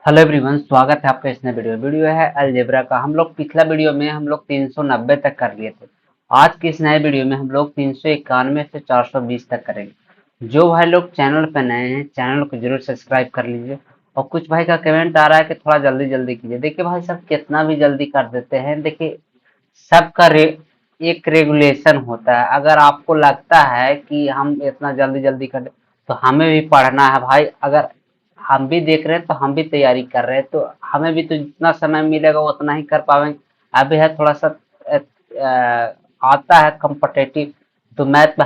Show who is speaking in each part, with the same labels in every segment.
Speaker 1: Hello everyone, स्वागत है आपका इस नए वीडियो है अलजेब्रा का। हम लोग पिछला वीडियो में हम लोग 390 तक कर लिए थे। आज की इस नए वीडियो में हम लोग 391 से 420 तक करेंगे। जो भाई लोग चैनल पर नए हैं चैनल को जरूर सब्सक्राइब कर लीजिए। और कुछ भाई का कमेंट आ रहा है कि थोड़ा जल्दी जल्दी कीजिए। देखिए भाई सब कितना भी जल्दी कर देते हैं। देखिए सबका एक रेगुलेशन होता है। अगर आपको लगता है कि हम इतना जल्दी जल्दी कर तो हमें भी पढ़ना है भाई। अगर हम भी देख रहे हैं तो हम भी तैयारी कर रहे हैं, तो हमें भी तो जितना समय मिलेगा उतना ही कर पाएंगे। अभी है थोड़ा सा आता है कम्पिटेटिव, तो मैथ में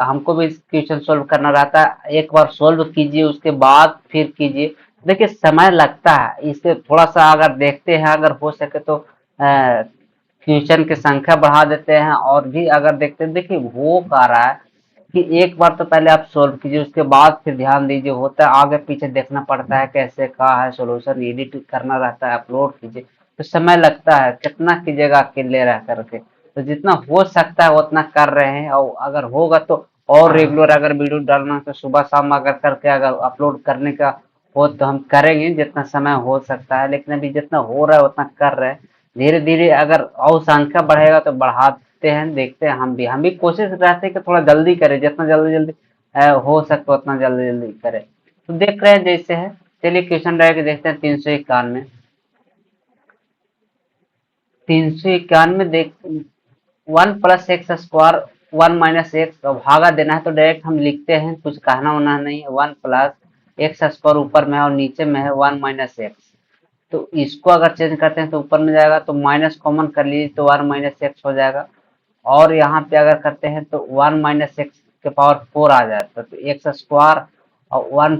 Speaker 1: हमको भी क्वेश्चन सोल्व करना रहता है। एक बार सोल्व कीजिए उसके बाद फिर कीजिए। देखिए समय लगता है, इससे थोड़ा सा अगर देखते हैं, अगर हो सके तो क्वेश्चन की संख्या बढ़ा देते हैं। और भी अगर देखते हैं, देखिए हो पा रहा है कि एक बार तो पहले आप सोल्व कीजिए उसके बाद फिर ध्यान दीजिए। होता है आगे पीछे देखना पड़ता है कैसे का है सोल्यूशन, एडिट करना रहता है, अपलोड कीजिए तो समय लगता है। कितना कीजिएगा अकेले रह करके, तो जितना हो सकता है उतना कर रहे हैं। और अगर होगा तो और रेगुलर अगर वीडियो डालना तो सुबह शाम अगर करके अगर अपलोड करने का हो तो हम करेंगे जितना समय हो सकता है। लेकिन अभी जितना हो रहा है उतना कर रहे हैं। धीरे धीरे अगर और संख्या बढ़ेगा तो बढ़ाते हैं, देखते हैं। हम भी कोशिश रहते हैं कि थोड़ा जल्दी करें, जितना जल्दी जल्दी हो सकता उतना जल्दी जल्दी करें। तो देख रहे हैं जैसे है। चलिए क्वेश्चन डायरेक्ट देखते हैं। 391 391 देख, 1 + x² 1 - x भागा देना है तो डायरेक्ट हम लिखते हैं, कुछ कहना होना नहीं है। 1 + x² ऊपर में है और नीचे में है 1 - x। तो इसको अगर चेंज करते हैं तो ऊपर में जाएगा, तो माइनस कॉमन कर लीजिए तो 1 - x हो जाएगा। और यहाँ पे अगर करते हैं तो 1 - x⁴ आ जाता है, तो x² और 1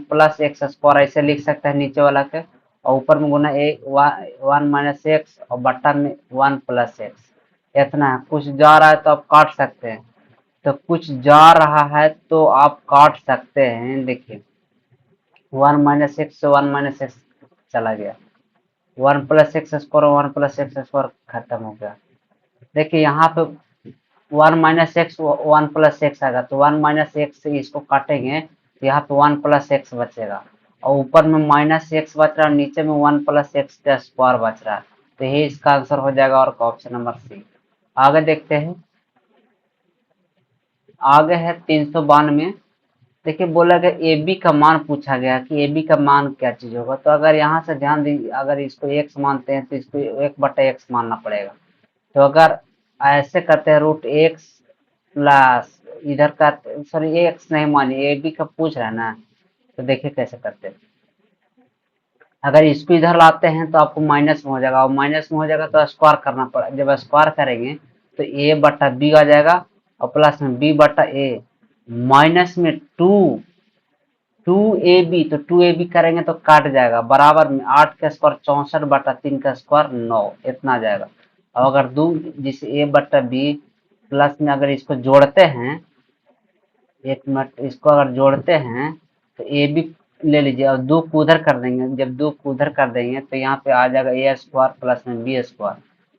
Speaker 1: + x² ऐसे लिख सकते हैं नीचे वाला के। और ऊपर में गुना 1 - x और बट्टा में 1 + x। इतना है। कुछ जा रहा है तो आप काट सकते हैं, तो कुछ जा रहा है तो आप काट सकते हैं। देखिए 1 - x से 1 - x चला गया, 1 + x² 1 + x² खत्म हो गया। देखिए यहाँ पे 1 - x 1 + x आएगा, तो 1 - x से इसको काटेंगे तो यहाँ पे 1 + x बचेगा। और ऊपर में -x बच रहा है, नीचे में 1 + x² बच रहा है। तो यही इसका आंसर हो जाएगा और ऑप्शन नंबर सी। आगे देखते हैं। आगे है 392। देखिए बोला गया ए बी का मान पूछा गया कि ए बी का मान क्या चीज होगा। तो अगर यहाँ से ध्यान दीजिए, अगर इसको x मानते हैं तो इसको 1/x मानना पड़ेगा। तो अगर ऐसे करते हैं √x प्लस इधर का, सॉरी एक्स नहीं मानिए, ए बी का पूछ रहा है ना, तो देखिए कैसे करते हैं। अगर इसको इधर लाते हैं तो आपको माइनस में हो जाएगा, और माइनस में हो जाएगा तो स्क्वायर करना पड़ेगा। जब स्क्वायर करेंगे तो a/b आ जाएगा और प्लस में b/a माइनस में 2ab, तो 2ab करेंगे तो काट जाएगा, बराबर में 8 का स्क्वायर 64/3 का स्क्वायर 9, इतना आ जाएगा। और अगर दो जिसे a/b प्लस में अगर इसको जोड़ते हैं, एक मिनट, इसको अगर जोड़ते हैं तो ए बी ले लीजिए और दो को उधर कर देंगे। जब दो को उधर कर देंगे तो यहाँ पे आ जाएगा a² प्लस में b²।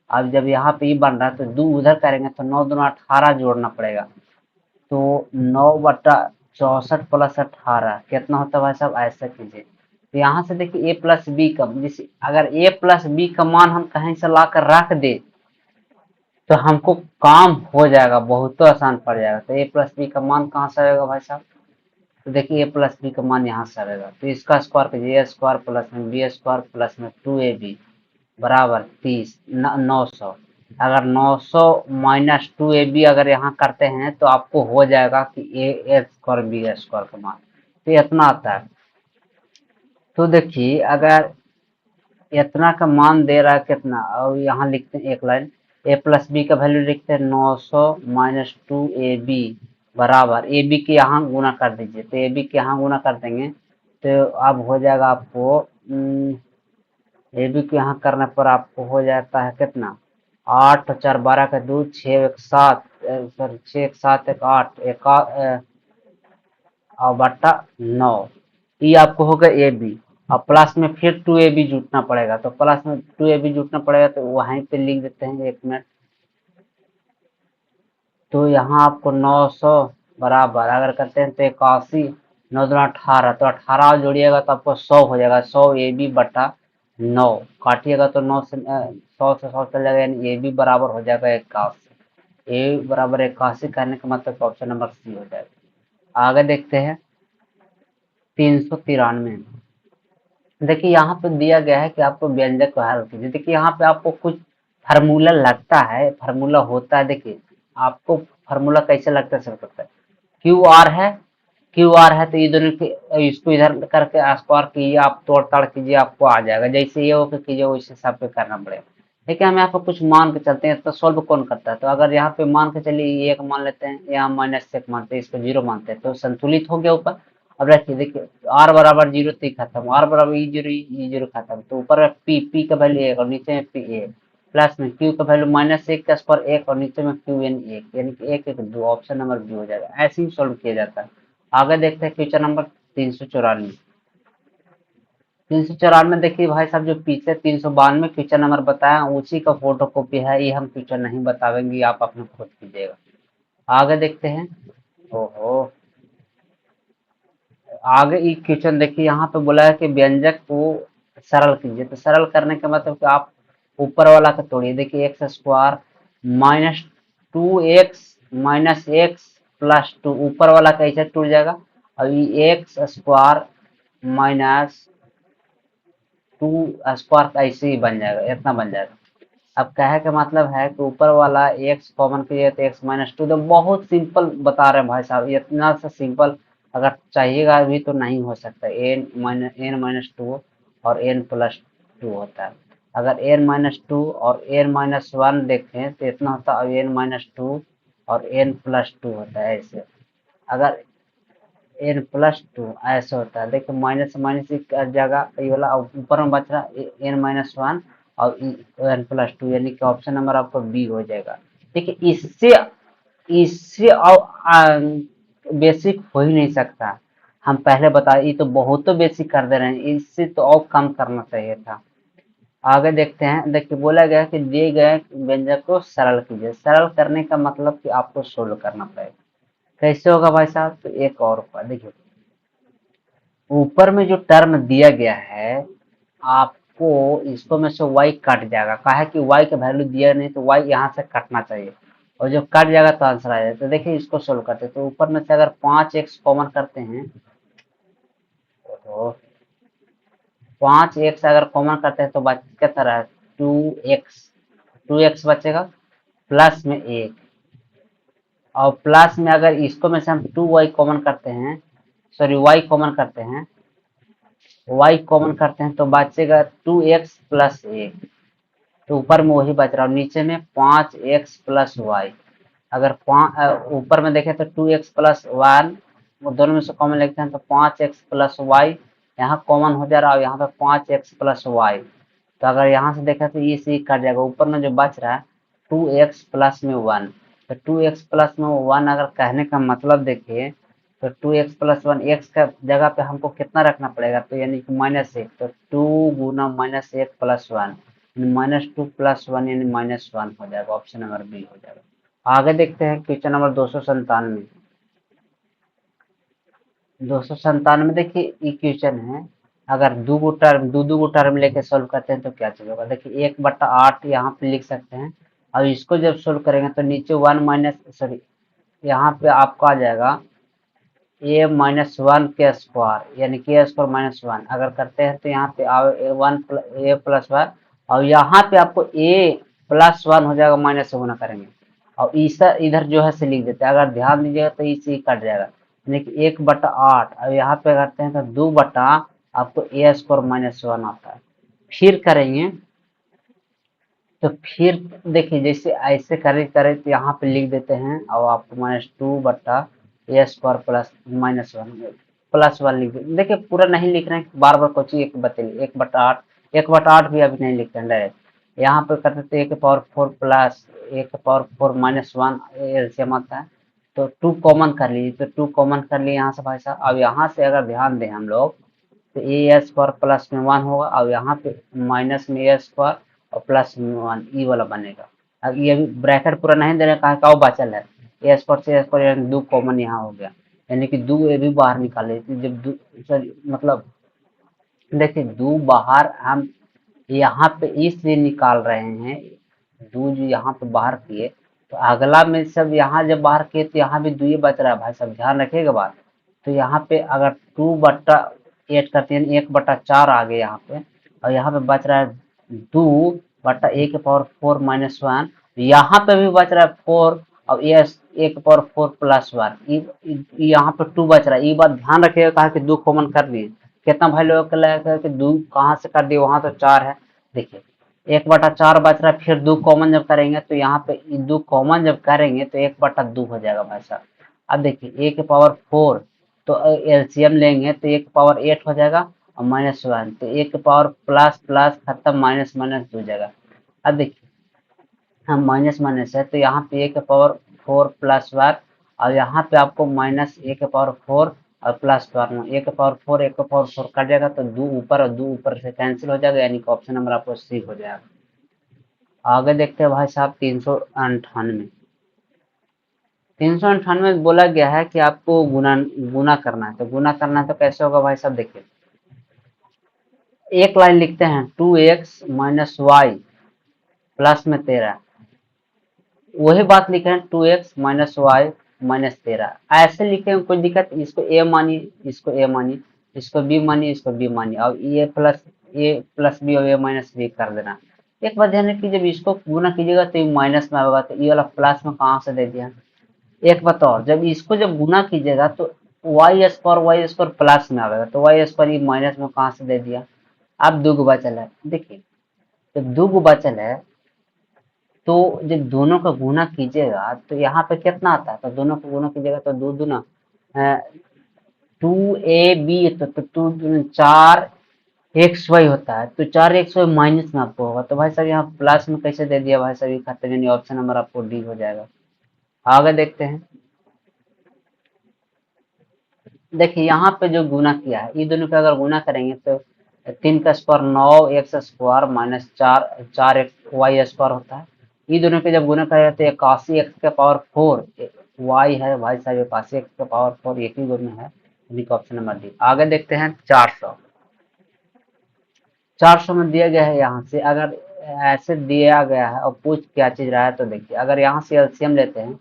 Speaker 1: अब जब यहाँ पे ये बन रहा है तो दो उधर करेंगे तो 9 दूना 18 जोड़ना पड़ेगा। तो 9/64 प्लस 18 कितना होता है भाई साहब, ऐसा कीजिए। तो यहाँ से देखिए a+b का, जैसे अगर a+b का मान हम कहीं से ला कर रख दे तो हमको काम हो जाएगा, बहुत तो आसान पड़ जाएगा। तो a+b का मान कहाँ से आएगा भाई साहब, तो देखिए a+b का मान यहाँ से आएगा। तो इसका स्क्वायर कीजिए, a² प्लस में b² प्लस में 2ab बराबर 30 900। अगर 900 माइनस 2ab अगर यहाँ करते हैं तो आपको हो जाएगा कि a² b² का मान, तो इतना आता है। तो देखिए अगर इतना का मान दे रहा है कितना, और यहाँ लिखते हैं एक लाइन, a+b का वैल्यू लिखते हैं 900 माइनस 2ab बराबर ए बी के यहाँ गुना कर दीजिए। तो ए बी के यहाँ गुना कर देंगे तो अब हो जाएगा आपको ए बी के यहाँ करने पर आपको हो जाता है कितना, 8 और 4 12 का 2 6 1 7, सॉरी 6 1 7 1 8 एक और बट्टा 9। ये आपको होगा ए बी। और प्लस में फिर 2ab जुटना पड़ेगा, तो प्लस में 2ab जुटना पड़ेगा तो वहीं पे लिख देते हैं, एक मिनट। तो यहाँ आपको 900 बराबर अगर करते हैं तो 81 9 दूना 18, तो 18 जोड़िएगा तो आपको 100 हो जाएगा। 100 AB/9 काटिएगा तो 100 चल जाएगा, यानी AB बराबर हो जाएगा 81। ए बराबर 81 करने का मतलब ऑप्शन नंबर सी हो जाएगा। आगे देखते हैं 393। देखिए यहाँ पे दिया गया है कि आपको व्यंजक को हल कीजिए। देखिए यहाँ पे आपको कुछ फार्मूला लगता है, फार्मूला होता है। देखिए आपको फार्मूला कैसे लगता है सब करता है। क्यू आर है, क्यू आर है तो ये दोनों इसको इधर करके स्क्वायर कीजिए, आप तोड़ ताड़ कीजिए, आपको आ जाएगा। जैसे ये हो के कीजिए उस हिसाब से करना पड़ेगा। देखिए हम यहाँ पे कुछ मान के चलते हैं तो सोल्व कौन करता है। तो अगर यहाँ पे मान के चलिए ये 1 मान लेते हैं, यहाँ -1 मानते हैं, इसको 0 मानते हैं, तो संतुलित हो गया ऊपर। अब रखिए, देखिए आर बराबर 0 तो खत्म, आर बराबर ई जीरो खत्म, तो ऊपर पी का वैल्यू 1 और नीचे में पी ए, प्लस में क्यू का वैल्यू -1 का स्क्वायर 1 और नीचे में क्यू एन 1, यानी कि 1 1 2, ऑप्शन नंबर बी हो जाएगा। ऐसे ही सोल्व किया जाता है। आगे देखते हैं क्वेश्चन नंबर 394। 394 देखिए भाई साहब, जो पीछे 392 क्वेश्चन नंबर बताया उसी का फोटो कॉपी है, ये हम क्वेश्चन नहीं बतावेंगे, आप अपने खुद कीजिएगा। आगे देखते हैं। ओहो, आगे ये क्वेश्चन देखिए, यहाँ पे बोला है कि व्यंजक को सरल कीजिए। तो सरल करने का मतलब कि आप ऊपर वाला का तोड़िए। देखिए x² -2x - x+2, ऊपर वाला कैसे टूट जाएगा। और ये x² -2 स्क्वायर ऐसे ही बन जाएगा, इतना बन जाएगा। अब कहे का मतलब है कि ऊपर वाला x कॉमन कीजिए तो x-2, तो बहुत सिंपल बता रहे हैं भाई साहब, इतना सा सिंपल अगर चाहिएगा अभी तो नहीं हो सकता। n-2 और n+2 होता है। अगर n-2 और n-1 देखें तो इतना होता है, n-2 और n+2 होता है ऐसे। अगर n+2 ऐसे होता है, देखिए माइनस माइनस की जगह ये वाला ऊपर में बच रहा n-1 और n+2, यानी कि ऑप्शन नंबर आपको बी हो जाएगा। देखिए इससे इससे बेसिक हो ही नहीं सकता। हम पहले बताए, ये तो बहुत तो बेसिक कर दे रहे हैं, इससे तो और कम करना चाहिए था। आगे देखते हैं। देखिए बोला गया कि दिए गए व्यंजक को सरल कीजिए। सरल करने का मतलब कि आपको सोल्व करना पड़ेगा। कैसे होगा भाई साहब, तो एक और उपाय देखिए, ऊपर में जो टर्म दिया गया है आपको इसको में से y कट जाएगा। काहे कि y का वैल्यू दिया नहीं, तो y यहाँ से कटना चाहिए, और जो कट जाएगा तो आंसर आ जाएगा। तो देखिए इसको सोल्व करते हैं। तो ऊपर में से अगर 5x कॉमन करते हैं तो 5x अगर कॉमन करते हैं तो बच कितना रहा, 2x बचेगा, प्लस में 1, और प्लस में अगर इसको में से हम 2y कॉमन करते हैं, सॉरी y कॉमन करते हैं, y कॉमन करते हैं तो बचेगा 2x+1, तो ऊपर में वही बच रहा है, नीचे में 5x+y। अगर ऊपर में देखें तो 2x+1, वो दोनों में से कॉमन लेते हैं तो 5x+y यहाँ कॉमन हो जा रहा है, और यहाँ पे 5x+y। तो अगर यहाँ से देखें तो ये सी कट जाएगा, ऊपर में जो बच रहा है 2x+1। तो 2x+1 अगर कहने का मतलब देखिए, तो 2x+1, एक्स का जगह पे हमको कितना रखना पड़ेगा, तो यानी कि -1, तो 2 गुना -1+1, -2 + 1 यानी -1 हो जाएगा। ऑप्शन नंबर बी हो जाएगा। आगे देखते हैं क्वेश्चन नंबर 297। 297 देखिए ये क्वेश्चन है, अगर दो गो टर्म लेके सोल्व करते हैं तो क्या चीज होगा। देखिए 1/8 यहाँ पे लिख सकते हैं, और इसको जब सोल्व करेंगे तो नीचे 1 माइनस, सॉरी, यहाँ पे आपको आ जाएगा a-1 के स्क्वायर, यानी k² - 1 अगर करते हैं तो यहाँ पे a+1, और यहाँ पे आपको a+1 हो जाएगा, माइनस से गुना करेंगे, और इधर जो है से लिख देते हैं। अगर ध्यान दीजिएगा तो इसे कट जाएगा, यानी कि 1/8, और यहाँ पे करते हैं तो 2 बटा आपको a² - 1 आता है। फिर करेंगे तो फिर देखिए जैसे ऐसे करे तो यहाँ पे लिख देते हैं, और आपको -2/a² +1 लिख देते। देखिए पूरा नहीं लिख रहे हैं, बार बार कोची एक बतलिए, 1/8 भी अभी नहीं लिखते हैं डायरेक्ट। यहाँ पे करते थे a⁴ प्लस a⁴ एलसीएम आता है, तो 2 कॉमन कर लीजिए, तो 2 कॉमन कर लिए यहाँ से भाई साहब। अब यहाँ से अगर ध्यान दें हम लोग तो a² प्लस में 1 होगा, और यहाँ पे माइनस में a² और प्लस में 1, ई वाला बनेगा। अब ये अभी ब्रैकेट पूरा नहीं दे रहे, कहा का बचल है, a² से a² यानी 2 कॉमन यहाँ हो गया, यानी कि 2a भी बाहर निकाले तो जब मतलब देखिए 2 बाहर हम यहाँ पे इसलिए निकाल रहे हैं, 2 जो यहाँ पे बाहर किए तो अगला में सब यहाँ जब बाहर किए तो यहाँ भी 2 ही बच रहा है भाई साहब, ध्यान रखिएगा बात। तो यहाँ पे अगर 2/8 करते हैं 1/4 आ गए यहाँ पे, और यहाँ पे बच रहा है 2/a⁴ माइनस 1, यहाँ पे भी बच रहा है 4 और ये a⁴ प्लस 1, यहाँ पे 2 बच रहा है। ये बात ध्यान रखिएगा, कहा कि 2 कॉमन कर दिए, कितना वैल्यू लगेगा कि 2 कहाँ से कर दिए, वहां तो 4 है। देखिए 1/4 बच रहा है, फिर 2 कॉमन जब करेंगे तो यहाँ पे 2 कॉमन जब करेंगे तो 1/2 हो जाएगा भाई साहब। अब देखिए a⁴ तो एलसीएम लेंगे तो a⁴ हो जाएगा और -1 तो a⁴ प्लस प्लस खत्म, माइनस माइनस 2 जाएगा। अब देखिए हम माइनस माइनस है तो यहाँ पे a⁴ प्लस 1 और यहाँ पे आपको माइनस a⁴ और प्लस 1, a⁴ कट जाएगा तो 2 ऊपर और 2 ऊपर से कैंसिल हो जाएगा, यानी कि ऑप्शन नंबर आपको सी हो जाएगा। आगे देखते हैं भाई साहब 398। 398 बोला गया है कि आपको गुना करना है, तो गुना करना है तो कैसे होगा भाई साहब, देखिए एक लाइन लिखते हैं 2x माइनस वाई प्लस में 13, वही बात लिखे हैं 2x माइनस वाई माइनस 13, ऐसे लिखे कोई दिक्कत, इसको a मानिए, इसको a मानिए, इसको b मानिए, इसको b मानिए, और a प्लस b और a माइनस b कर देना। एक बात ध्यान रखिए, जब इसको गुना कीजिएगा तो ये माइनस में आएगा, तो ये वाला प्लस में कहाँ से दे दिया। एक बात और, जब गुना कीजिएगा तो y² प्लस में आएगा, तो y² ये माइनस में कहाँ से दे दिया। अब दो गो बचल है, देखिए जब दो गो बचल है तो जब दोनों का गुना कीजिएगा तो यहाँ पे कितना आता है, तो दोनों का गुना कीजिएगा तो 2 दूना 2ab, तो 4xy होता है, तो 4xy माइनस में आपको होगा, तो भाई साहब यहाँ प्लस में कैसे दे दिया भाई साहब, ये खत्म, यानी ऑप्शन नंबर आपको डी हो जाएगा। आगे देखते हैं, देखिए यहाँ पे जो गुना किया है, ये दोनों का अगर गुना करेंगे तो 3 का स्क्वायर 9 x² माइनस 4 होता है। ये दोनों के जब गुना करेंगे तो 81x⁴ y है भाई साहब, 81x⁴ एक ही गुना है, यानी कि ऑप्शन नंबर डी। आगे देखते हैं 400। 400 में दिया गया है, यहाँ से अगर ऐसे दिया गया है और पूछ क्या चीज रहा है, तो देखिए अगर यहाँ से एलसीएम लेते हैं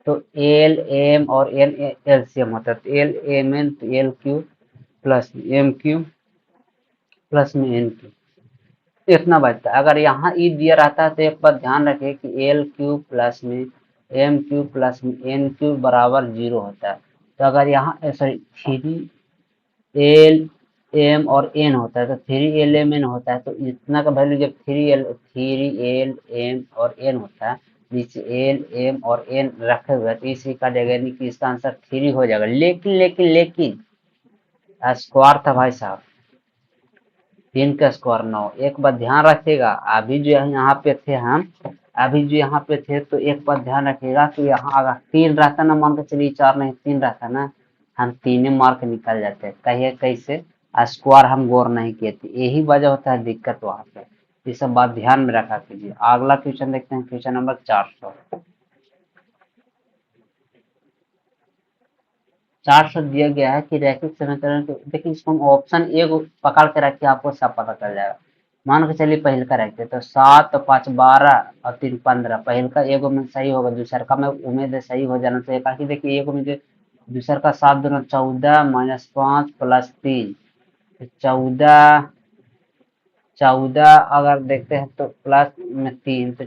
Speaker 1: तो एल एम और एन एलसीएम होता है, तो एल एम एन तो L Q plus M Q plus में एन क्यू, इतना बचता है। अगर यहाँ ई दिया रहता है तो एक बात ध्यान रखिए कि एल क्यू प्लस में एम क्यू प्लस में एन क्यू बराबर 0 होता है, तो अगर यहाँ सॉरी 3 एल एम और एन होता है तो 3 LMN होता है, तो इतना का वैल्यू जब 3 L M और N होता है, नीचे एल एम और एन रखे हुए तो इसी का जाएगा, यानी कि इसका आंसर 3 हो जाएगा। लेकिन लेकिन लेकिन स्क्वायर था भाई साहब, 3 का स्क्वायर 9। एक बात ध्यान रखिएगा, अभी जो यहाँ पे थे हम, अभी जो यहाँ पे थे तो एक बात ध्यान रखिएगा कि यहाँ अगर 3 रहता ना, मान के चलिए 4 नहीं 3 रहता ना, हम 3 मार्क निकल जाते, कहिए कैसे, स्क्वायर हम गौर नहीं किए थे, यही वजह होता है दिक्कत वहां पे। ये सब बात ध्यान में रखा कीजिए। अगला क्वेश्चन देखते हैं, क्वेश्चन नंबर 400। 400 दिया गया है कि रैखिक समीकरण के, देखिए इसको हम ऑप्शन ए को पकड़ के रखिए, आपको सब पता चल जाएगा। मान के चलिए पहल का रखते तो 7 और 5 12 और 3 15, पहल का एगो में सही होगा, दूसर का में उम्मीद है सही हो जाना चाहिए, ताकि देखिए एगो में जो दूसर का 7 दूना 14 माइनस 5 प्लस 3, 14 14 अगर देखते हैं तो प्लस में 3 तो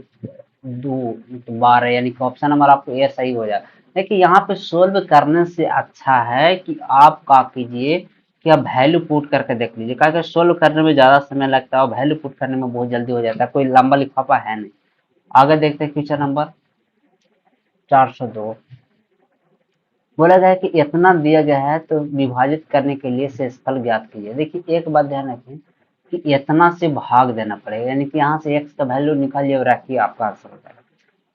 Speaker 1: 2 तो 12, यानी कि ऑप्शन नंबर आपको ए सही हो जाएगा। देखिए यहाँ पे सोल्व करने से अच्छा है कि आप क्या कीजिए कि आप वैल्यू पुट करके देख लीजिए, क्योंकि सोल्व करने में ज्यादा समय लगता है और वैल्यू पुट करने में बहुत जल्दी हो जाता है, कोई लंबा लिफाफा है नहीं। आगे देखते हैं क्वेश्चन नंबर 402। बोला गया है कि इतना दिया गया है तो विभाजित करने के लिए शेषफल ज्ञात कीजिए। देखिए एक बात ध्यान रखें कि इतना से भाग देना पड़ेगा, यानी कि यहाँ से एक्स का वैल्यू निकालिए और रखिए, आपका आंसर हो जाएगा।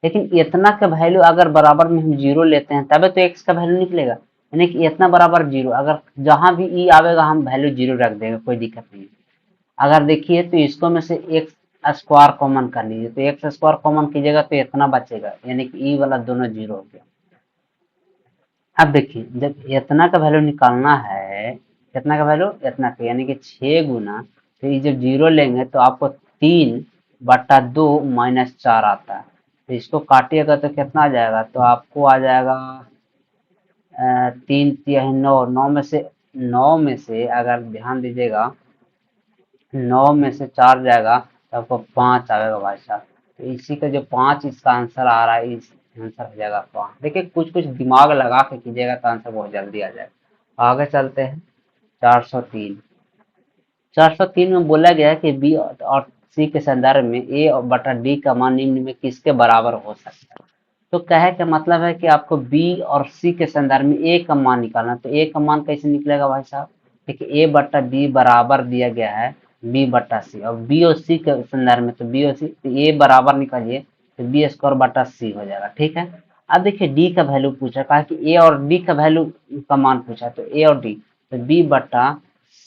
Speaker 1: लेकिन इतना का वैल्यू अगर बराबर में हम 0 लेते हैं तभी तो एक्स का वैल्यू निकलेगा, यानी कि इतना बराबर 0, अगर जहां भी ई आवेगा हम वैल्यू 0 रख देंगे, कोई दिक्कत नहीं है। अगर देखिए तो इसको में से एक्स स्क्वायर कॉमन कर लीजिए, तो एक्स स्क्वायर कॉमन कीजिएगा तो इतना बचेगा, यानी कि ई वाला दोनों 0 हो गया। अब देखिए जब इतना का वैल्यू निकालना है, कितना का वैल्यू, इतना का, यानी कि 6 गुना, तो ये जब जीरो लेंगे तो आपको 3/2 -4 आता है। तो इसको काटिएगा तो कितना आ जाएगा, तो आपको आ जाएगा 3 3 9, 9 में से अगर ध्यान दीजिएगा, 9 में से 4 जाएगा तो आपको 5 आएगा भाई साहब। तो इसी का जो 5 इसका आंसर आ रहा है, इस आंसर हो जाएगा 5। देखिए कुछ कुछ दिमाग लगा के कीजिएगा तो आंसर बहुत जल्दी आ जाएगा। आगे चलते हैं। 403। 403 में बोला गया है कि बी और सी के संदर्भ में ए और बटा डी का मान निम्न में किसके बराबर हो सकता है। तो कहे का मतलब है कि आपको बी और सी के संदर्भ में ए का मान निकालना। तो ए का मान कैसे निकलेगा भाई साहब, देखिए ए बटा बी बराबर दिया गया है बी बटा सी, और बी और सी के संदर्भ में, तो बी और सी, तो ए बराबर निकालिए तो बी स्क्वायर बटा सी हो जाएगा। ठीक है। अब देखिए डी का वैल्यू पूछा, कहा कि ए और डी का वैल्यू का मान पूछा, तो ए और डी, तो बी बटा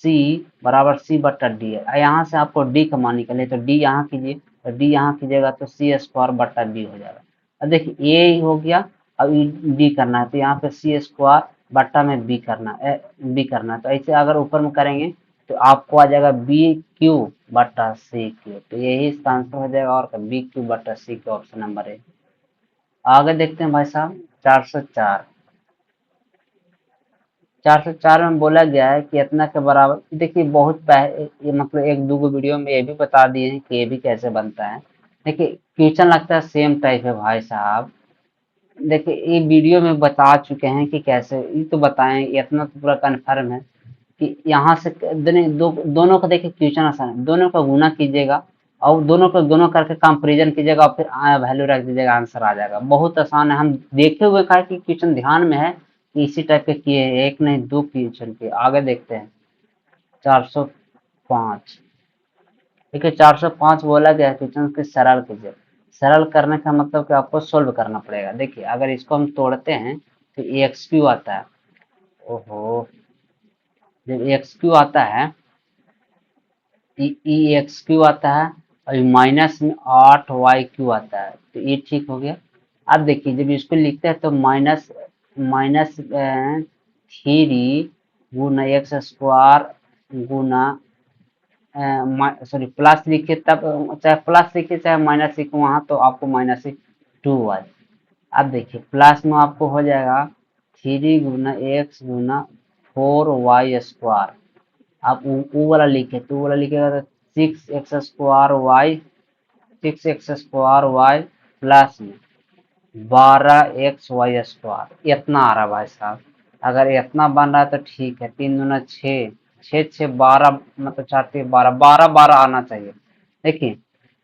Speaker 1: सी बराबर सी बटा डी है। यहाँ से आपको डी का मान निकले, तो डी यहाँ कीजिए, तो डी यहाँ कीजिएगा तो सी स्क्वायर बटा डी हो जाएगा। अब देखिए ए हो गया, अब बी करना है, तो यहाँ पे सी स्क्वायर बट्टा में बी करना है। तो ऐसे अगर ऊपर में करेंगे तो आपको आ जाएगा बी क्यू बट्टा सी क्यू, तो यही इसका आंसर हो जाएगा, और बी क्यू बट्टा C Q, option number A. आगे देखते हैं भाई साहब। 404। 404 में बोला गया है कि इतना के बराबर, देखिए बहुत पहले ये मतलब एक दो वीडियो में ये भी बता दिए हैं कि ये भी कैसे बनता है। देखिए क्वेश्चन लगता है सेम टाइप है भाई साहब। देखिए ये वीडियो में बता चुके हैं कि कैसे, ये तो बताएं, इतना तो पूरा कन्फर्म है कि यहाँ से दोनों का देखिए क्वेश्चन आसान है, दोनों का गुना कीजिएगा और दोनों करके कंपेरिजन कीजिएगा और फिर वैल्यू रख दीजिएगा, आंसर आ जाएगा। बहुत आसान है, हम देखे हुए का कि क्वेश्चन ध्यान में है कि इसी टाइप के किए हैं, एक नहीं दो क्वेश्चन के। आगे देखते हैं। 405। देखिए 405 बोला गया है क्वेश्चन के सरल कीजिए। सरल करने का मतलब कि आपको सोल्व करना पड़ेगा। देखिए अगर इसको हम तोड़ते हैं तो एक्स क्यू आता है। ओहो, जब एक्स क्यू आता है, ई एक्स क्यू आता है, और माइनस में 8 वाई क्यू आता है, तो ये ठीक हो गया। अब देखिए जब इसको लिखते हैं तो माइनस माइनस 3 गुना एक्स स्क्वायर गुना, सॉरी प्लस लिखिए, तब चाहे प्लस लिखिए चाहे माइनस लिखिए वहां, तो आपको -2 वाई। अब देखिए प्लस में आपको हो जाएगा 3 गुना एक्स गुना 4 वाई स्क्वायर। आप वो वाला लिखे तो वो वाला लिखेगा तो 6 X square Y, 6 X square Y plus में 12 एक्स वाई स्क्वायर, इतना आ रहा है भाई साहब। अगर इतना बन रहा है तो ठीक है। 3 दूना 6, 6 6 12, मतलब 4 3 12, 12 12 आना चाहिए। देखिए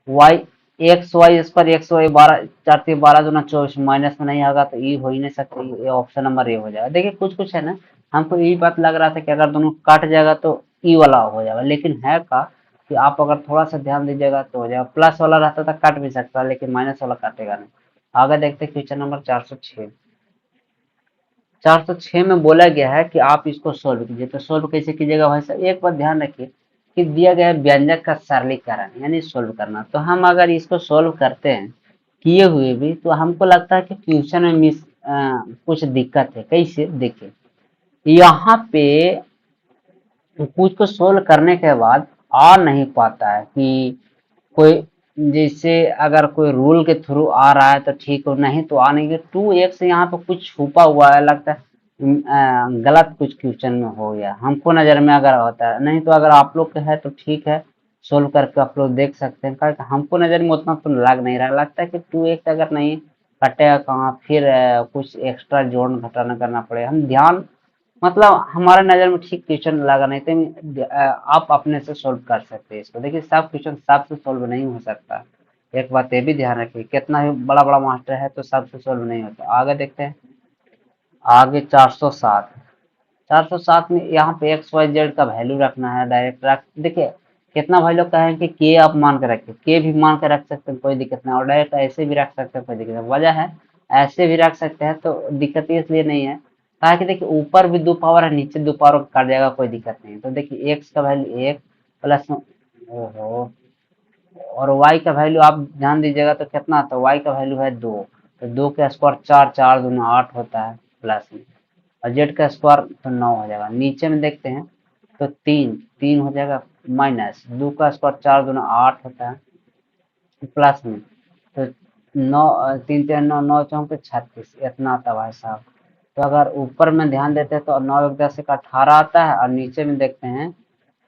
Speaker 1: वाई, एक्स वाई 4 3 12, 4 3 12 दूना 24, माइनस में नहीं आएगा तो ये हो ही नहीं सकता, ये ऑप्शन नंबर ए हो जाएगा। देखिए कुछ कुछ है ना, हमको यही बात लग रहा था कि अगर दोनों काट जाएगा तो ई वाला हो जाएगा, लेकिन है का कि आप अगर थोड़ा सा ध्यान दीजिएगा तो हो जाएगा। प्लस वाला रहता था काट भी सकता, लेकिन माइनस वाला काटेगा नहीं। आगे देखते हैं क्वेश्चन नंबर 406। 406 में बोला गया है कि आप इसको सोल्व कीजिए। तो सोल्व कैसे कीजिएगा भाई साहब, एक बात ध्यान रखिए कि दिया गया व्यंजक का सरलीकरण यानी सोल्व करना। तो हम अगर इसको सोल्व करते हैं किए हुए भी, तो हमको लगता है कि क्वेश्चन में कुछ दिक्कत है। कैसे, देखिए यहाँ पे कुछ को सोल्व करने के बाद आ नहीं पाता है कि कोई, जैसे अगर कोई रूल के थ्रू आ रहा है तो ठीक हो, नहीं तो आ नहीं। 2x यहाँ पे कुछ छुपा हुआ है, लगता है गलत कुछ क्वेश्चन में हो गया हमको नजर में अगर होता है। नहीं तो अगर आप लोग का है तो ठीक है, सोल्व करके आप लोग देख सकते हैं। कारण हमको नजर में उतना तो लग नहीं रहा, लगता है कि 2x अगर नहीं कटेगा कहाँ, फिर कुछ एक्स्ट्रा जोड़ घटाना करना पड़ेगा। हम ध्यान, मतलब हमारे नजर में ठीक क्वेश्चन लगा नहीं तो आप अपने से सोल्व कर सकते हैं इसको। देखिए सब क्वेश्चन सबसे सोल्व नहीं हो सकता, एक बात ये भी ध्यान रखिए। कितना भी बड़ा बड़ा मास्टर है तो सबसे सोल्व नहीं होता। आगे देखते हैं। आगे 407। 407 में यहाँ पे एक्स वाई जेड का वैल्यू रखना है, डायरेक्ट रख। देखिए कितना भाई लोग कहें कि के आप मान के रखिए, के भी मान के रख सकते हैं, कोई दिक्कत नहीं, और डायरेक्ट ऐसे भी रख सकते हैं, कोई दिक्कत नहीं। वजह है ऐसे भी रख सकते हैं तो दिक्कत इसलिए नहीं है, कहा कि देखिए ऊपर भी 2 पावर है, नीचे 2 पावर काट जाएगा, कोई दिक्कत नहीं। तो देखिए एक्स का वैल्यू 1 प्लस, ओहो, और वाई का वैल्यू आप ध्यान दीजिएगा तो कितना आता है, वाई का वैल्यू है 2, तो 2 का स्क्वायर 4, 4 दूना 8 होता है प्लस में। और जेड का स्क्वायर तो 9 हो जाएगा। नीचे में देखते हैं तो 3 हो जाएगा, माइनस 2 का स्क्वायर 4 दूना 8 होता है, प्लस में तो 9 3 3 9 9 चौके 36 इतना आता है भाई साहब। तो अगर ऊपर में ध्यान देते हैं तो 9 1 10 का 18 आता है, और नीचे में देखते हैं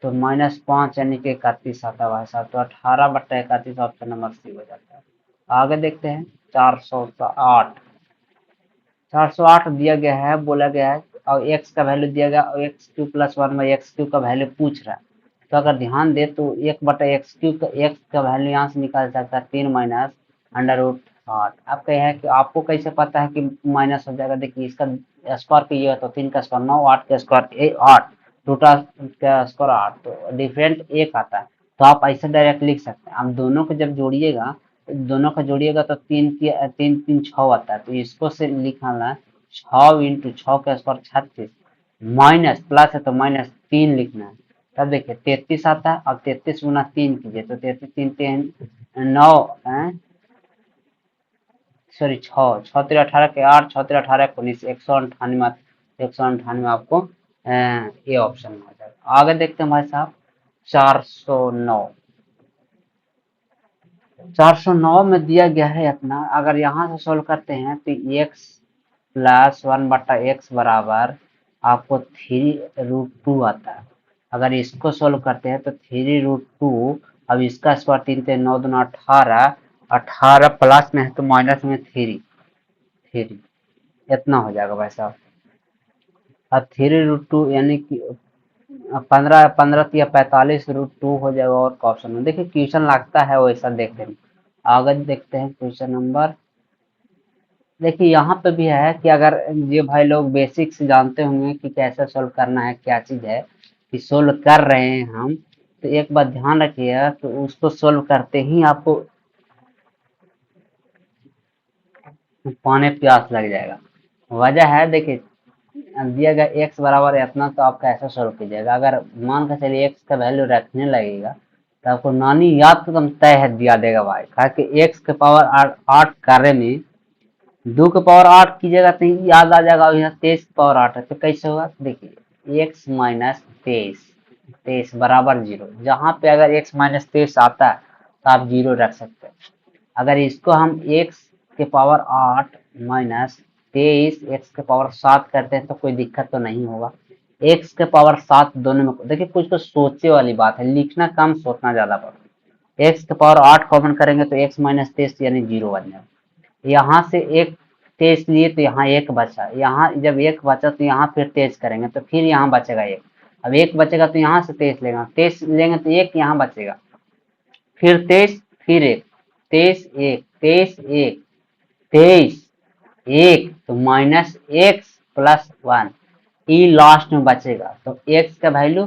Speaker 1: तो -5 यानी कि 31 आता है भाई साहब। तो 18/31 ऑप्शन नंबर सी हो जाता है। आगे देखते हैं 408। 408 दिया गया है, बोला गया है और एक्स का वैल्यू दिया गया और x Q plus 1/x Q का वैल्यू पूछ रहा है। तो अगर ध्यान दे तो 1/x क्यू का एक्स का वैल्यू यहाँ से निकाल सकता है 3 माइनस √8। अब क्या है कि आपको कैसे पता है कि माइनस हो जाएगा, देखिए इसका स्क्वायर कीजिएगा तो 3 का स्क्वायर 9, 8 का स्क्वायर 8, टोटल का स्क्वायर 8, तो डिफरेंट 1 आता है। तो आप ऐसे डायरेक्ट लिख सकते हैं। आप दोनों को जब जोड़िएगा, दोनों का जोड़िएगा तो 3 आता है। तो इसको से लिखना है 6 इंटू 6 का स्क्वायर 36, माइनस प्लस है तो -3 लिखना है। तब देखिए 33 आता है। अब 33 गुना 3 कीजिए तो 33 3 3 9, सॉरी 6 6 3 18 के 8, 6 3 18 19, 198, 198 आपको ये ऑप्शन में आ जाएगा। आगे देखते हैं भाई साहब 409। 409 में दिया गया है अपना, अगर यहाँ से सोल्व करते हैं तो x प्लस 1/x बराबर आपको 3√2 आता है। अगर इसको सोल्व करते हैं तो 3√2, अब इसका स्क्वायर 3 3 9 2 18, 18 प्लस में है तो माइनस में 3 इतना हो जाएगा भाई साहब। अब 3√2 यानी कि 15 15 या 45√2 हो जाएगा। और ऑप्शन में देखिए क्वेश्चन लगता है वैसा देख लेंगे। आगे देखते हैं क्वेश्चन नंबर। देखिए यहाँ पे भी है कि अगर ये भाई लोग बेसिक से जानते होंगे कि कैसे सोल्व करना है, क्या चीज है कि सोल्व कर रहे हैं हम, तो एक बात ध्यान रखिएगा तो उसको सोल्व करते ही आपको पानी प्यास लग जाएगा। वजह है देखिए, दिया गया x बराबर इतना, तो आप कैसे सोल्व कीजिएगा। अगर मान के चलिए x का वैल्यू रखने लगेगा तो आपको नानी याद तो एकदम तय है दिया देगा भाई, कहा कि x के पावर 8 कार्य में 2 के पावर 8 कीजिएगा तो याद आ जाएगा। और यहाँ 23 के पावर 8 है तो कैसे होगा, देखिए x माइनस 23 बराबर 0। जहां पे अगर x माइनस 23 आता है तो आप 0 रख सकते हैं। अगर इसको हम x के पावर 8 माइनस 23 x के पावर 7 करते हैं तो कोई दिक्कत तो नहीं होगा। x के पावर 7 दोनों में देखिए कुछ तो सोचे वाली बात है, लिखना कम सोचना ज्यादा पड़ता है। x के पावर 8 कॉमन करेंगे तो x माइनस 23 यानी 0 बन जाएगा। यहाँ से एक तेज लिए तो यहाँ एक बचा, यहाँ जब एक बचा तो यहाँ फिर तेज करेंगे तो फिर यहाँ बचेगा एक। अब एक बचेगा तो यहाँ से तेज लेंगे तो एक यहाँ बचेगा, फिर 23, फिर एक, 23 तो -x+1 ई लास्ट में बचेगा। तो x का वैल्यू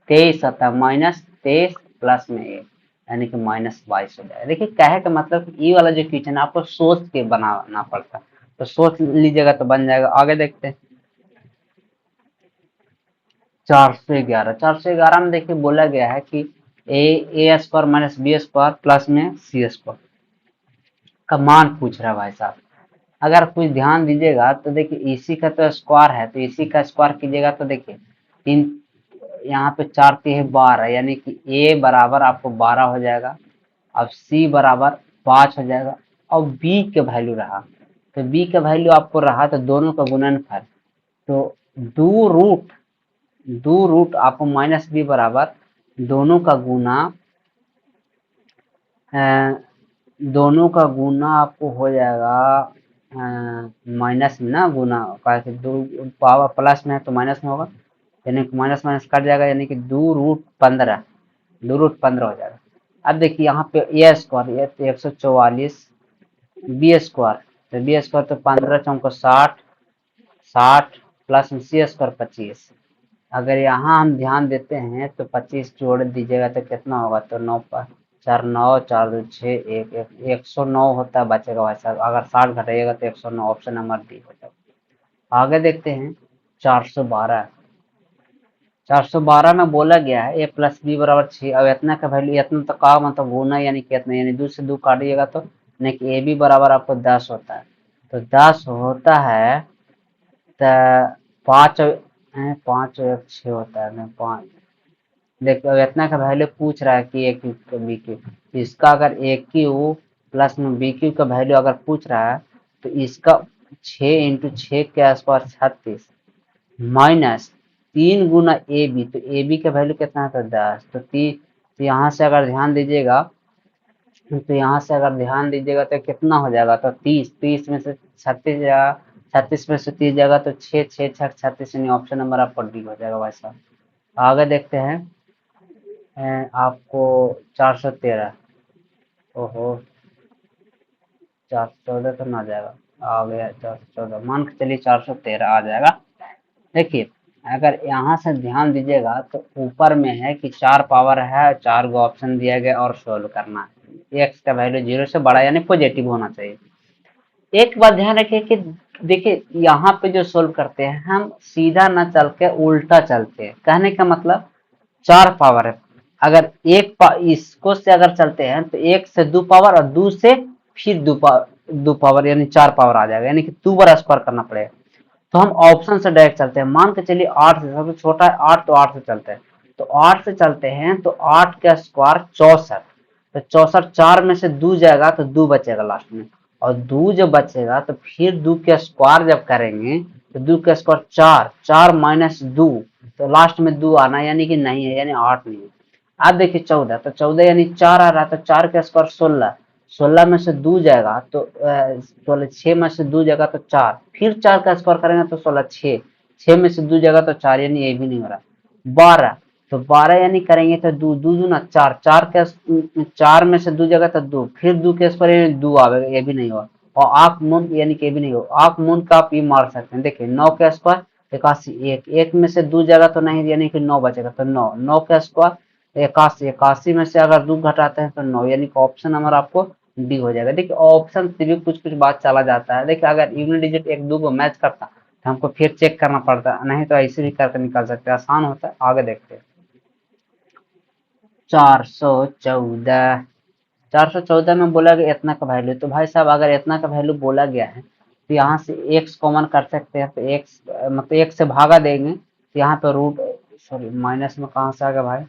Speaker 1: 23 आता है, -23 प्लस में 1 यानी कि -22 हो जाएगा। देखिए कहे का मतलब ई वाला जो क्वेश्चन आपको सोच के बनाना पड़ता है, तो सोच लीजिएगा तो बन जाएगा। आगे देखते हैं 411 में देखिए बोला गया है कि A square minus B square plus में सी स्क्वायर का मान पूछ रहा है भाई साहब। अगर कुछ ध्यान दीजिएगा तो देखिए इसी का तो स्क्वायर है, तो इसी का स्क्वायर कीजिएगा तो देखिए तीन, यहाँ पे 4 3 12 यानी कि ए बराबर आपको 12 हो जाएगा। अब सी बराबर 5 हो जाएगा। और बी के वैल्यू रहा, तो बी का वैल्यू आपको रहा तो दोनों का गुणनफल, तो दो रूट आपको माइनस बी बराबर दोनों का गुना, दोनों का गुना आपको हो जाएगा माइनस में ना गुना, दो पावर प्लस में है तो माइनस में होगा, यानी कि माइनस माइनस कट जाएगा, यानी कि 2√15 हो जाएगा। अब देखिए यहाँ पे ए स्क्वायर 144, बी स्क्वायर तो बी स्क्वायर तो 15 चौको 60, 60 प्लस में सी स्क्वायर 25। अगर यहाँ हम ध्यान देते हैं तो 25 जोड़ दीजिएगा तो कितना होगा, तो 9 4 9 4 2 6 1 109 होता है बचेगा वैसा। अगर 60 घटाइएगा तो 109, ऑप्शन नंबर डी हो जाएगा। आगे देखते हैं 412। 412 में बोला गया है ए प्लस बी बराबर 6। अब इतना का वैल्यू इतना तो का मतलब गुना यानी कि इतना, यानी 2 से 2 काटिएगा तो यानी कि ए बी बराबर आपको 10 होता है। तो 10 होता है पाँच, 5 और 1 6 होता है ना, 5। देखो अब इतना का वैल्यू पूछ रहा है कि ए क्यू का बी क्यू, इसका अगर ए क्यू प्लस में बी क्यू का वैल्यू अगर पूछ रहा है तो इसका 6 × 6 के आसपास 36 माइनस 3 × ए बी, तो ए बी का वैल्यू कितना है तो 10। तो यहाँ से अगर ध्यान दीजिएगा, तो कितना हो जाएगा तो 30, 30 में से 36 जाएगा, 36 में से 30 जाएगा तो 6, 6 6 36, यानी ऑप्शन नंबर आपका डी हो जाएगा भाई साहब। आगे देखते हैं आपको 413, ओहो 414 तो ना जाएगा, आ गया 414, मान के चलिए 413 आ जाएगा। देखिए अगर यहाँ से ध्यान दीजिएगा तो ऊपर में है कि 4 पावर है, 4 गो ऑप्शन दिया गया और सोल्व करना है। एक्स का वैल्यू 0 से बड़ा यानी पॉजिटिव होना चाहिए। एक बात ध्यान रखिए कि देखिए यहाँ पे जो सोल्व करते हैं हम सीधा ना चल के उल्टा चलते हैं। कहने का मतलब 4 पावर है, अगर इसको से अगर चलते हैं तो 1 से 2 पावर और 2 से फिर 2 पावर यानी 4 पावर आ जाएगा, यानी कि 2 बार स्क्वायर करना पड़ेगा। तो हम ऑप्शन से डायरेक्ट चलते हैं। मान के चलिए 8 से, सबसे छोटा है 8, तो 8 से चलते हैं। तो 8 से चलते हैं तो 8 का स्क्वायर 64, तो 64 4 में से 2 जाएगा तो 2 बचेगा लास्ट में, और 2 जब बचेगा तो फिर 2 के स्क्वायर जब करेंगे तो 2 का स्क्वायर 4, 4 माइनस 2, तो लास्ट में 2 आना, यानी कि नहीं है, यानी 8 नहीं है। अब देखिए 14, तो 14 यानी 4 आ रहा है, तो 4 का स्क्वायर 16, 16 में से 2 जाएगा तो 16, 6 में से 2 जाएगा तो 4, फिर 4 का स्क्वायर करेंगे तो 16, 6, 6 में से 2 जाएगा तो 4, यानी ये भी नहीं हो रहा। 12, तो 12 यानी करेंगे तो 2, 2 दूना 4, 4 में से 2 जाएगा तो 2, फिर 2 के स्क्वायर यानी 2 आएगा, ये भी नहीं हुआ। और आंख मूंद यानी कि ये भी नहीं हो, आंख मूंद का आप ये मार सकते हैं। देखिए 9 का स्क्वायर 81, 1 में से 2 जाएगा तो नहीं, यानी कि 9 बचेगा, तो 9, 9 का स्क्वायर 81, 81 में से अगर 2 घटाते हैं तो 9, यानी कि ऑप्शन नंबर आपको डी हो जाएगा। देखिए ऑप्शन से भी कुछ कुछ बात चला जाता है। देखिए अगर यूनिट डिजिट 1 2 को मैच करता तो हमको फिर चेक करना पड़ता, नहीं तो ऐसे भी करके निकाल सकते हैं, आसान होता है। आगे देखते हैं 414, 414 में बोला गया इतना का वैल्यू, तो भाई साहब अगर इतना का वैल्यू बोला गया है तो यहाँ से x कॉमन कर सकते हैं, तो x मतलब x से भागा देंगे तो यहाँ पे रूट, सॉरी माइनस में कहाँ से आ गया भाई,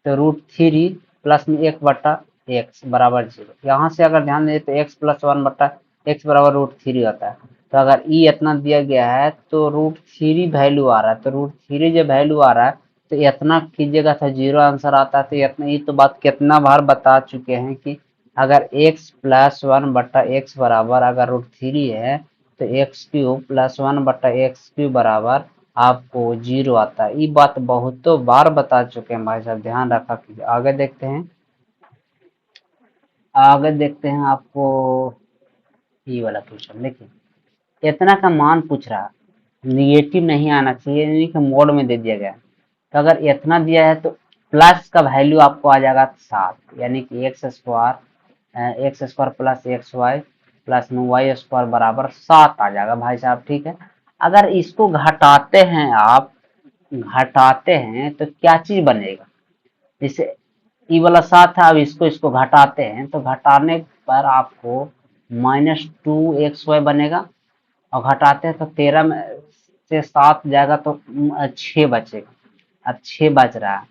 Speaker 1: तो √3 प्लस में 1/x बराबर 0। यहाँ से अगर ध्यान दें तो x प्लस 1/x बराबर √3 होता है। तो अगर e इतना दिया गया है तो √3 वैल्यू आ रहा है, तो √3 जब वैल्यू आ रहा है तो इतना कीजिएगा तो 0 आंसर आता है। तो इतना, ये तो बात कितना बार बता चुके हैं कि अगर x प्लस 1/x बराबर अगर √3 है तो x³ प्लस 1/x³ बराबर आपको 0 आता है। ये बात बहुतों बार बता चुके हैं भाई साहब, ध्यान रखा कीजिए। आगे देखते हैं, आपको ये वाला क्वेश्चन देखिए, इतना का मान पूछ रहा है, निगेटिव नहीं आना चाहिए, यानी कि मोड में दे दिया गया है। तो अगर इतना दिया है तो प्लस का वैल्यू आपको आ जाएगा 7, यानी कि x² प्लस xy प्लस में y² बराबर 7 आ जाएगा भाई साहब, ठीक है। अगर इसको घटाते हैं आप, घटाते हैं तो क्या चीज बनेगा, जैसे ई वाला 7 है, अब इसको घटाते हैं तो घटाने पर आपको -2xy बनेगा, और घटाते हैं तो 13 में से 7 जाएगा तो 6 बचेगा। अब 6 बच रहा है,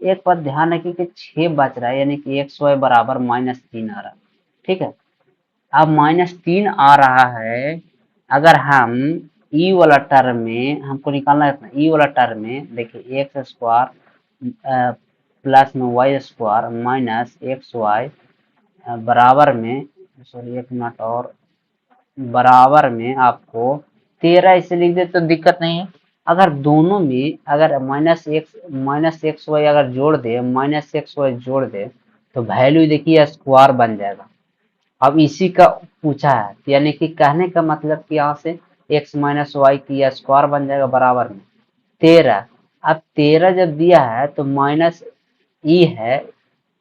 Speaker 1: एक बात ध्यान रखिए कि 6 बच रहा है, यानी कि xy बराबर -3 आ रहा है, ठीक है। अब -3 आ रहा है, अगर हम ई वाला टर्म में हमको निकालना है, ई वाला टर्म में देखिए x² प्लस में y² माइनस xy बराबर में, सॉरी 1 मिनट और, बराबर में आपको 13 इसे लिख दे तो दिक्कत नहीं है। अगर दोनों में अगर -xy अगर जोड़ दे, -xy जोड़ दे तो वैल्यू देखिए स्क्वायर बन जाएगा। अब इसी का पूछा है, यानी कि कहने का मतलब कि यहाँ से x माइनस वाई की स्क्वायर बन जाएगा बराबर में 13। अब 13 जब दिया है तो माइनस ई है,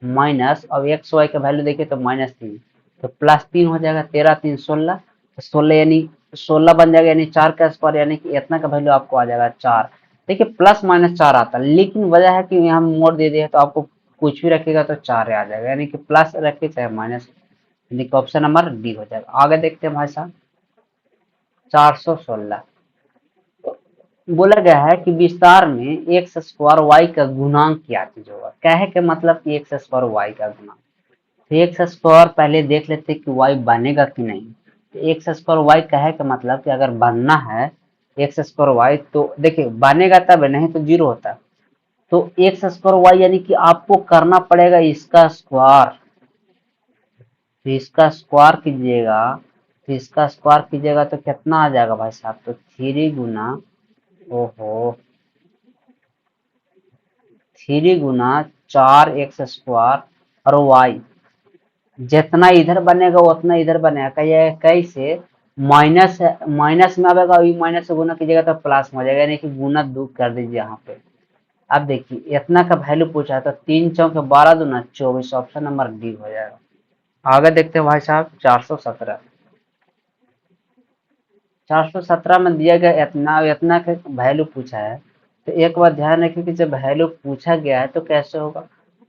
Speaker 1: माइनस, अब एक्स वाई का वैल्यू देखिए तो -3, तो +3 हो जाएगा, 13 3 16, तो 16 यानी 16 बन जाएगा, यानी 4 का स्क्वायर, यानी कि इतना का वैल्यू आपको आ जाएगा 4। देखिए +-4 आता है, लेकिन वजह है कि यहाँ मोड़ दे दिया तो आपको कुछ भी रखेगा तो 4 आ जाएगा, यानी कि प्लस रखे चाहे माइनस, यानी कि ऑप्शन नंबर डी हो जाएगा। आगे देखते हैं भाई साहब 416, बोला गया है कि विस्तार में एक्स स्क्वायर वाई का गुणांक क्या चीज होगा। कहे के मतलब कि एक्स स्क्वायर वाई का गुणांक, तो एक्स स्क्वायर पहले देख लेते हैं कि वाई बनेगा कि नहीं। तो एक्स स्क्वायर वाई कहे का मतलब कि अगर बनना है एक्स स्क्वायर वाई, तो देखिए बनेगा तब है, नहीं तो जीरो होता है। तो एक्स स्क्वायर वाई यानी कि आपको करना पड़ेगा इसका स्क्वायर, तो इसका स्क्वायर कीजिएगा, तो इसका स्क्वायर कीजिएगा तो कितना आ जाएगा भाई साहब, तो 3 गुना, ओहो, 3 गुना 4 एक्स स्क्वायर और वाई, जितना इधर बनेगा उतना इधर बनेगा। ये कैसे, माइनस माइनस में आएगा, माइनस से गुना कीजिएगा तो प्लस में हो जाएगा, यानी कि गुना दो कर दीजिए यहाँ पे। अब देखिए इतना का वैल्यू पूछा है, तो 3 चौके 12 दूना 24, ऑप्शन नंबर डी हो जाएगा। आगे देखते हैं भाई साहब 417। 417 में दिया गया इतना इतना का वैल्यू पूछा है। तो एक बात ध्यान रखिए कि जब वैल्यू पूछा गया है तो कैसे होगा।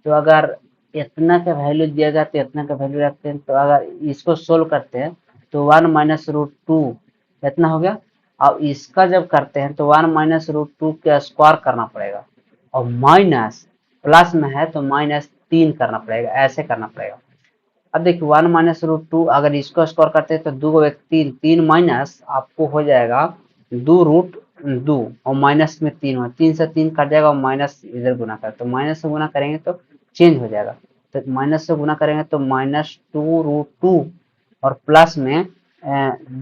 Speaker 1: तो अगर इतना का वैल्यू दिया गया तो इतना का वैल्यू रखते हैं, तो अगर इसको सोल्व करते हैं तो 1 - √2 इतना हो गया। अब इसका जब करते हैं तो 1 - √2 का स्क्वायर करना पड़ेगा, और माइनस प्लस में है तो -3 करना पड़ेगा, ऐसे करना पड़ेगा। अब देखिए 1 - √2, अगर इसको स्क्वायर करते हैं तो 2 × 1 = 3, 3 - आपको हो जाएगा 2√2, और माइनस में 3 हो, 3 से 3 कट जाएगा और माइनस इधर गुना कर, तो माइनस से गुना करेंगे तो चेंज हो जाएगा। तो माइनस से गुना करेंगे तो -2√2 और प्लस में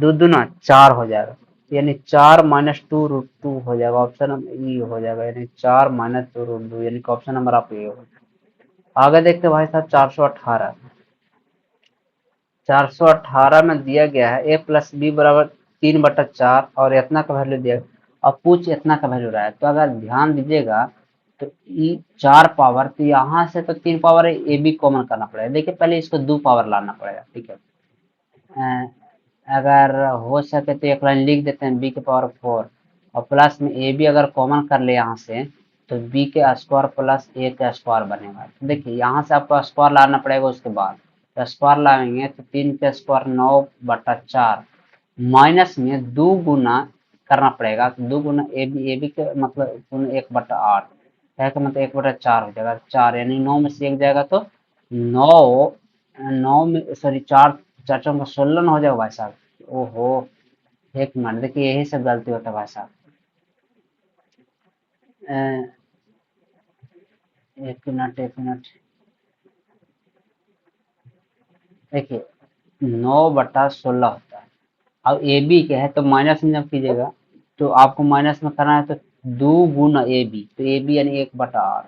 Speaker 1: 2 × 2 = 4 हो जाएगा, यानी 4 - 2√2 हो जाएगा, ऑप्शन ई हो जाएगा, यानी 4 - 2√2, यानी कि ऑप्शन नंबर आप ये हो। आगे देखते भाई साहब 418। 418 में दिया गया है a प्लस बी बराबर 3/4 और इतना का वैल्यू दिया, और पूछ इतना का वैल्यू रहा है। तो अगर ध्यान दीजिएगा तो ई 4 पावर, तो यहाँ से तो 3 पावर है, ए बी कॉमन करना पड़ेगा। देखिए पहले इसको 2 पावर लाना पड़ेगा, ठीक है। अगर हो सके तो एक लाइन लिख देते हैं b⁴, और प्लस में ए बी अगर कॉमन कर ले यहाँ से, तो बी के स्क्वायर प्लस ए का स्क्वायर बनेगा। तो देखिए यहाँ से आपको स्क्वायर लाना पड़ेगा, उसके बाद तो स्क्वायर लाएंगे तो 3 का स्क्वायर 9/4, माइनस में 2 गुना करना पड़ेगा, तो 2 गुना ए बी के मतलब 1/8, क्या का मतलब 1/4 हो जाएगा, 4 यानी 9 में से एक जाएगा तो 9, 9 में सॉरी 4, 4×4 = 16 न हो जाएगा भाई साहब। ओहो, एक मिनट, देखिए यही सब गलती होता है भाई साहब। अ, एक मिनट एक मिनट, देखिए 9/16 होता है। अब ए बी क्या है, तो माइनस में जब कीजिएगा तो आपको माइनस में करना है, तो 2 गुना ए बी, तो ए बी यानी 1/8।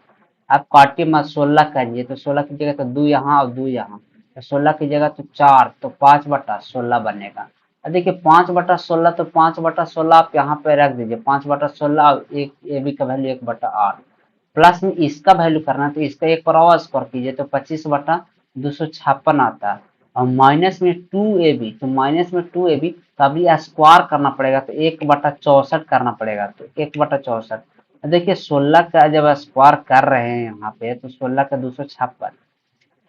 Speaker 1: आप काटिए मत, 16 करिए, तो 16 कीजिएगा तो 2 यहाँ और 2 यहाँ, तो 16 कीजिएगा तो 4, तो 5/16 बनेगा। अब देखिए 5/16, तो 5/16 आप यहाँ पे रख दीजिए, 5/16 और एक ए बी का वैल्यू 1/8, प्लस में इसका वैल्यू करना है, तो इसका एक पर और स्क्वायर कीजिए तो 25/256 आता है, और माइनस में 2ab, तो माइनस में 2ab, तो अभी स्क्वायर करना पड़ेगा, तो 1/64 करना पड़ेगा, तो 1/64। देखिए 16 का जब स्क्वायर कर रहे हैं यहाँ पे, तो 16 का 256,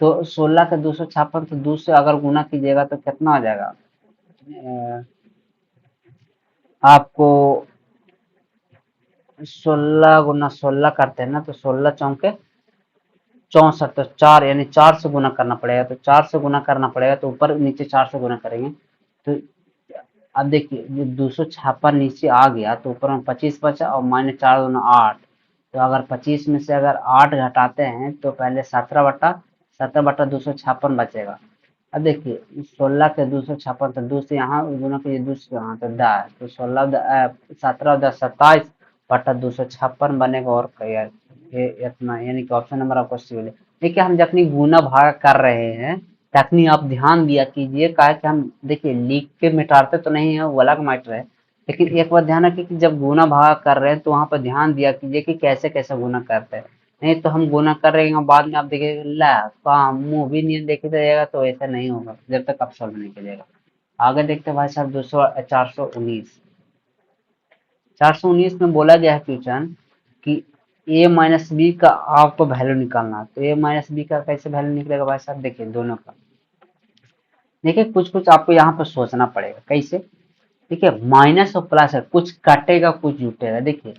Speaker 1: तो 16 का 256, तो 2 से अगर गुना कीजिएगा तो कितना हो जाएगा, आपको 16 × 16 करते हैं ना, तो 16×4 = 64, तो 4 यानी 4 से गुना करना पड़ेगा, तो 4 से गुना करना पड़ेगा, तो ऊपर नीचे 4 से गुना करेंगे तो अब देखिए ये 256 नीचे आ गया, तो ऊपर में 25 बचा, और -4×2 = 8, तो अगर 25 में से अगर 8 घटाते हैं तो पहले 17/256 बचेगा। अब देखिए 16 के 256, तो 2 से यहाँ गुना कीजिए, 2 से यहाँ तो 10, तो 17 × 10 = 27/256 बनेगा, और ये इतना, यानी कि ऑप्शन नंबर आपको सी मिले। देखिए हम जब गुना भाग कर रहे हैं तखनी आप ध्यान दिया कीजिए, का कि हम देखिए लिख के मिटाते तो नहीं है, वो अलग मैटर है, लेकिन एक बात ध्यान रखिए कि जब गुना भाग कर रहे हैं तो वहां पर ध्यान दिया कीजिए कि कैसे कैसे गुना करते हैं। नहीं तो हम गुना कर रहे हैं बाद में आप देखिए ला काम मुंह भी नहीं देखे जाएगा, तो ऐसा नहीं होगा जब तक आप सॉल्व नहीं करिएगा। आगे देखते हैं भाई साहब 419 में बोला गया है क्वेश्चन कि a - b का आपको वैल्यू निकालना है, तो a - b का कैसे वैल्यू निकलेगा भाई साहब, देखिए दोनों का। देखिए कुछ कुछ आपको यहाँ पर सोचना पड़ेगा, कैसे। ठीक है, माइनस और प्लस है, कुछ कटेगा कुछ जुटेगा। देखिए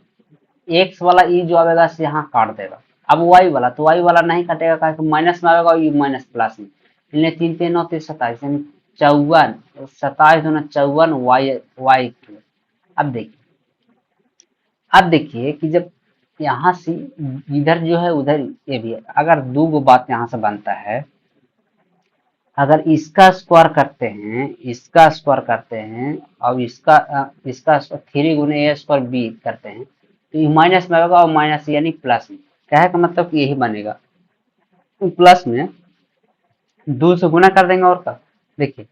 Speaker 1: एक्स वाला ई जो आएगा से यहाँ काट देगा। अब वाई वाला, तो वाई वाला नहीं कटेगा, कारण माइनस में आएगा और ये माइनस प्लस में। इन्हें 3 3 9 3 27 यानी 54, 27 दूना 54 वाई वाई की। अब देखिए, अब देखिए कि जब यहाँ से इधर जो है उधर ये भी है, अगर दो गो बात यहाँ से बनता है, अगर इसका स्क्वायर करते हैं, इसका स्क्वायर करते हैं और इसका 3 गुने a² b करते हैं, तो ये माइनस में आएगा और माइनस यानी प्लस में। कहे का मतलब कि यही बनेगा, तो प्लस में 2 से गुना कर देंगे और का। देखिए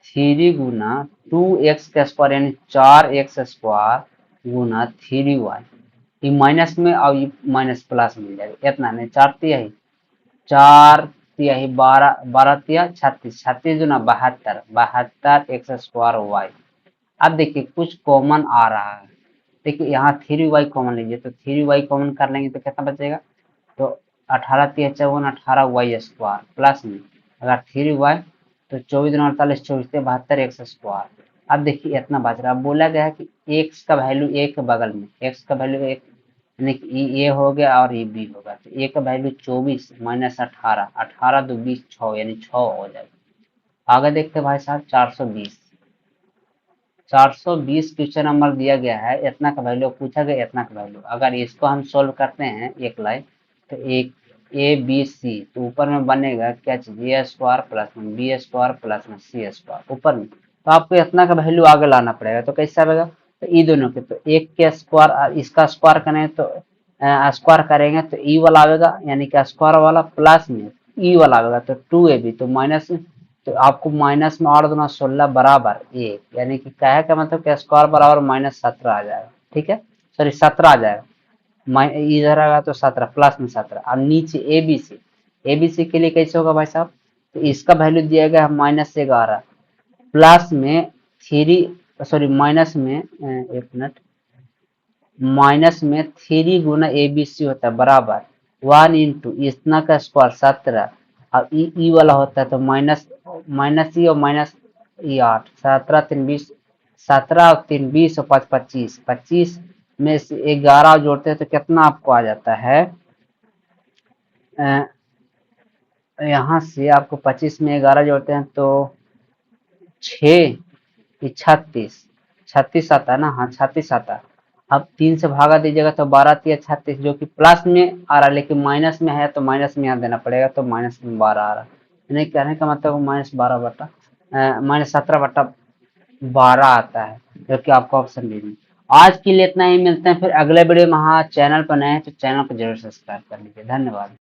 Speaker 1: 3 गुना 2x का स्क्वायर यानी 4x² गुना 3y, ये माइनस में और ये माइनस प्लस मिल जाएगा। इतना नहीं, 4 तिहाई 4 तिहाई 12, 12 तिया 36, 36 दूना 72, 72 x² y। अब देखिए कुछ कॉमन आ रहा है। देखिए यहाँ 3y कॉमन लीजिए, तो 3y कॉमन कर लेंगे तो कितना बचेगा, तो 18 तिया 54, 18y² प्लस में अगर 3y तो 24 दूना 48, 24 तिया 72 x²। अब देखिए इतना बच रहा है। अब बोला गया है कि x का वैल्यू a के बगल में, x का वैल्यू एक यानी कि ए हो गया और ये बी होगा, तो ए का वैल्यू 24 माइनस 18, 18 दो 20, 6 यानी 6 हो जाएगा। आगे देखते भाई साहब 420, 420 क्वेश्चन नंबर दिया गया है, इतना का वैल्यू पूछा गया, इतना का वैल्यू। अगर इसको हम सोल्व करते हैं एक लाइन, तो एक ए बी सी, तो ऊपर में बनेगा क्या चीज, a² प्लस में b² प्लस में c² ऊपर में। तो आपको इतना का वैल्यू आगे लाना पड़ेगा, तो कैसे आएगा, तो ई दोनों के, तो एक के स्क्वायर इसका स्क्वायर करें तो स्क्वायर करेंगे तो ई वाला आएगा, यानी कि स्क्वायर वाला प्लस में ई वाला आएगा तो 2ab, तो माइनस, तो आपको माइनस में 8 दूना 16 बराबर 1, यानी कि कहे का मतलब कि स्क्वायर बराबर -17 आ जाएगा। ठीक है, सॉरी 17 आ जाएगा, इधर आएगा तो 17 प्लस में 17। अब नीचे एबीसी, एबीसी के लिए कैसे होगा भाई साहब, तो इसका वैल्यू दिया गया है -11 प्लस में 3, सॉरी माइनस में एक मिनट, माइनस में 3 गुना ए बी सी होता है बराबर 1 इंटू इतना का स्क्वायर 17, और ई वाला होता है तो माइनस माइनस ई और माइनस ई 8, 17 3 20, 17 और 3 20 और 5 25, 25 में से 11 जोड़ते हैं तो कितना आपको आ जाता है, यहाँ से आपको 25 में 11 जोड़ते हैं तो 6 36, 36 आता है ना, हाँ 36 आता है। अब 3 से भागा दीजिएगा तो 12 तिया 36, जो कि प्लस में आ रहा है, लेकिन माइनस में है तो माइनस में यहाँ देना पड़ेगा, तो माइनस में 12 आ रहा है। यानी कहने का मतलब -17 आता है, जो कि आपको ऑप्शन दे दी। आज के लिए इतना ही, मिलते हैं फिर अगले वीडियो में। हाँ चैनल पर नए हैं तो चैनल को जरूर सब्सक्राइब कर लीजिए। धन्यवाद।